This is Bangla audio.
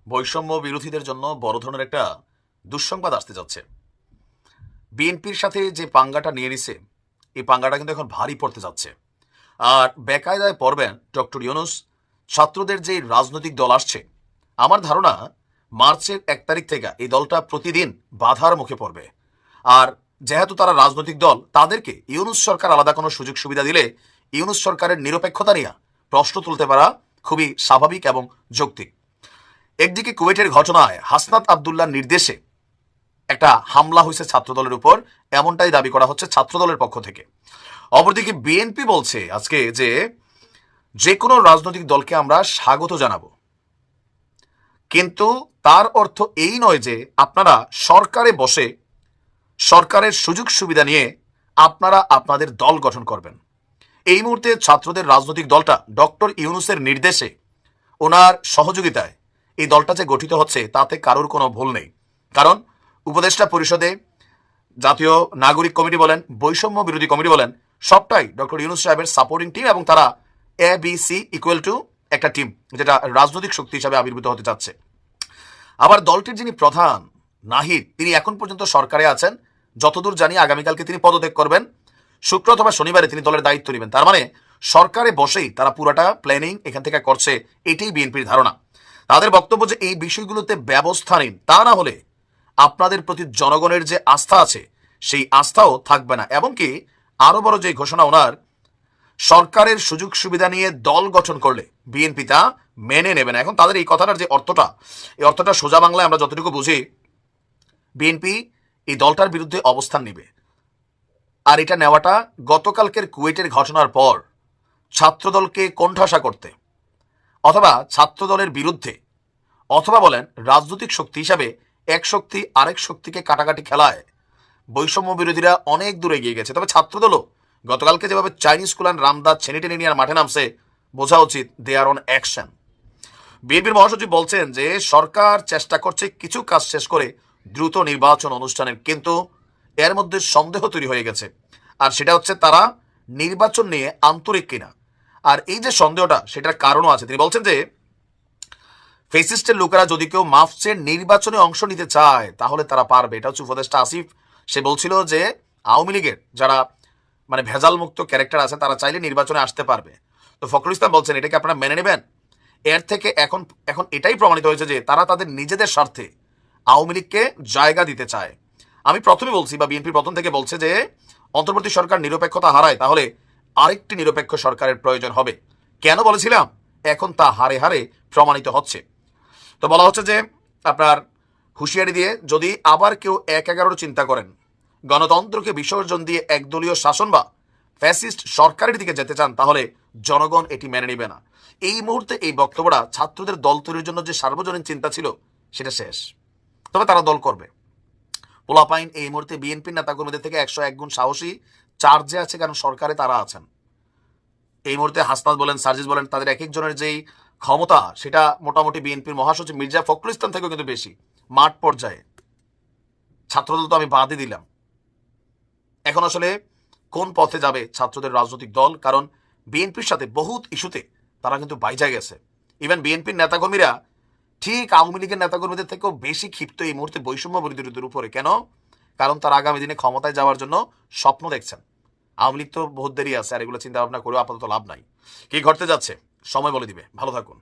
বৈষম্য বিরোধীদের জন্য বড় ধরনের একটা দুঃসংবাদ আসতে যাচ্ছে। বিএনপির সাথে যে পাঙ্গাটা নিয়ে নিছে, এই পাঙ্গাটা কিন্তু এখন ভারী পড়তে যাচ্ছে। আর বেকায়দায় পড়বেন ডক্টর ইউনূস। ছাত্রদের যে রাজনৈতিক দল আসছে, আমার ধারণা মার্চের 1 তারিখ থেকে এই দলটা প্রতিদিন বাধার মুখে পড়বে। আর যেহেতু তারা রাজনৈতিক দল, তাদেরকে ইউনূস সরকার আলাদা কোনো সুযোগ সুবিধা দিলে ইউনূস সরকারের নিরপেক্ষতা নিয়ে প্রশ্ন তুলতে পারা খুবই স্বাভাবিক এবং যৌক্তিক। একদিকে কুয়েটের ঘটনায় হাসনাত আবদুল্লাহর নির্দেশে একটা হামলা হয়েছে ছাত্রদলের উপর, এমনটাই দাবি করা হচ্ছে ছাত্রদলের পক্ষ থেকে। অপরদিকে বিএনপি বলছে আজকে যে কোনো রাজনৈতিক দলকে আমরা স্বাগত জানাবো, কিন্তু তার অর্থ এই নয় যে আপনারা সরকারে বসে সরকারের সুযোগ সুবিধা নিয়ে আপনারা আপনাদের দল গঠন করবেন। এই মুহূর্তে ছাত্রদের রাজনৈতিক দলটা ডক্টর ইউনূসের নির্দেশে, ওনার সহযোগিতায় এই দলটা যে গঠিত হচ্ছে তাতে কারোর কোনো ভুল নেই। কারণ উপদেষ্টা পরিষদে জাতীয় নাগরিক কমিটি বলেন, বৈষম্য বিরোধী কমিটি বলেন, সবটাই ডক্টর ইউনূস সাহেবের সাপোর্টিং টিম, এবং তারা ABC ইকুয়াল টু একটা টিম যেটা রাজনৈতিক শক্তি হিসাবে আবির্ভূত হতে যাচ্ছে। আবার দলটির যিনি প্রধান নাহিদ, তিনি এখন পর্যন্ত সরকারে আছেন। যতদূর জানি আগামীকালকে তিনি পদত্যাগ করবেন, শুক্র অথবা শনিবারে তিনি দলের দায়িত্ব নেবেন। তার মানে সরকারে বসেই তারা পুরাটা প্ল্যানিং এখান থেকে করছে, এটাই বিএনপির ধারণা। তাদের বক্তব্য যে এই বিষয়গুলোতে ব্যবস্থা নিন, তা না হলে আপনাদের প্রতি জনগণের যে আস্থা আছে সেই আস্থাও থাকবে না। এবং কি আরো বড় যে ঘোষণা ওনার, সরকারের সুযোগ সুবিধা নিয়ে দল গঠন করলে বিএনপি তা মেনে নেবে না। এখন তাদের এই কথাটার যে অর্থটা, এই অর্থটা সোজা বাংলায় আমরা যতটুকু বুঝি, বিএনপি এই দলটার বিরুদ্ধে অবস্থান নেবে। আর এটা নেওয়াটা গতকালকের কুয়েটের ঘটনার পর ছাত্রদলকে কোণঠাসা করতে, অথবা ছাত্রদলের বিরুদ্ধে, অথবা বলেন রাজনৈতিক শক্তি হিসাবে এক শক্তি আরেক শক্তিকে কাটাকাটি খেলায় বৈষম্য বিরোধীরা অনেক দূরে এগিয়ে গেছে। তবে ছাত্রদলও গতকালকে যেভাবে চাইনিজ কুলান রামদাস ছেনিটেনে নিয়ে মাঠে নামছে, বোঝা উচিত দে আর অন অ্যাকশন। বিএনপির মহাসচিব বলছেন যে সরকার চেষ্টা করছে কিছু কাজ শেষ করে দ্রুত নির্বাচন অনুষ্ঠানের, কিন্তু এর মধ্যে সন্দেহ তৈরি হয়ে গেছে। আর সেটা হচ্ছে তারা নির্বাচন নিয়ে আন্তরিক কিনা। আর এই যে সন্দেহটা, সেটার কারণও আছে। তিনি বলছেন যে ফেসিস্টের লোকেরা যদি কেউ মাফ চেয়ে নির্বাচনে অংশ নিতে চায় তাহলে তারা পারবে। এটা হচ্ছে উপদেষ্টা আসিফ। সে বলছিল যে আওয়ামী লীগের যারা মানে ভেজাল মুক্ত ক্যারেক্টার আছে তারা চাইলে নির্বাচনে আসতে পারবে। তো ফখরুল ইসলাম বলছেন এটাকে আপনারা মেনে নেবেন? এর থেকে এখন এখন এটাই প্রমাণিত হয়েছে যে তারা তাদের নিজেদের স্বার্থে আওয়ামী লীগকে জায়গা দিতে চায়। আমি প্রথমে বলছি, বা বিএনপি প্রথম থেকে বলছে যে অন্তর্বর্তী সরকার নিরপেক্ষতা হারায় তাহলে আরেকটি নিরপেক্ষ সরকারের প্রয়োজন হবে। কেন বলেছিলাম? এখন তা হারে হারে প্রমাণিত হচ্ছে। তো বলা হচ্ছে যে আপনার হুঁশিয়ারি দিয়ে যদি আবার কেউ 1-11 চিন্তা করেন, গণতন্ত্রকে বিসর্জন দিয়ে একদলীয় শাসন বা ফ্যাসিস্ট সরকারের দিকে যেতে চান, তাহলে জনগণ এটি মেনে নেবে না। এই মুহূর্তে এই বক্তব্যটা ছাত্রদের দল তৈরির জন্য যে সার্বজনীন চিন্তা ছিল সেটা শেষ। তবে তারা দল করবে। পোলাপাইন এই মুহূর্তে বিএনপির নেতাকর্মীদের থেকে 101 গুণ সাহসী চার্জে আছে, কারণ সরকারে তারা আছেন। এই মুহূর্তে হাসনাত বলেন, সার্জিস বলেন, তাদের এক একজনের যেই ক্ষমতা সেটা মোটামুটি বিএনপির মহাসচিব মির্জা ফখরুল ইসলাম থেকেও কিন্তু বেশি মাঠ পর্যায়ে। ছাত্রদল তো আমি বাদই দিলাম। এখন আসলে কোন পথে যাবে ছাত্রদের রাজনৈতিক দল? কারণ বিএনপির সাথে বহুত ইস্যুতে তারা কিন্তু বাইজা গেছে। ইভেন বিএনপির নেতাকর্মীরা ঠিক আওয়ামী লীগের নেতাকর্মীদের থেকেও বেশি ক্ষিপ্ত এই মুহূর্তে বৈষম্য বিরোধীদের উপরে। কেন? কারণ তারা আগামী দিনে ক্ষমতায় যাওয়ার জন্য স্বপ্ন দেখছেন। আওয়ামী লীগ তো বহুত দেরি আছে, আর এগুলো চিন্তা ভাবনা করেও আপাতত লাভ নাই। কি ঘটতে যাচ্ছে সময় বলে দিবে। ভালো থাকুন।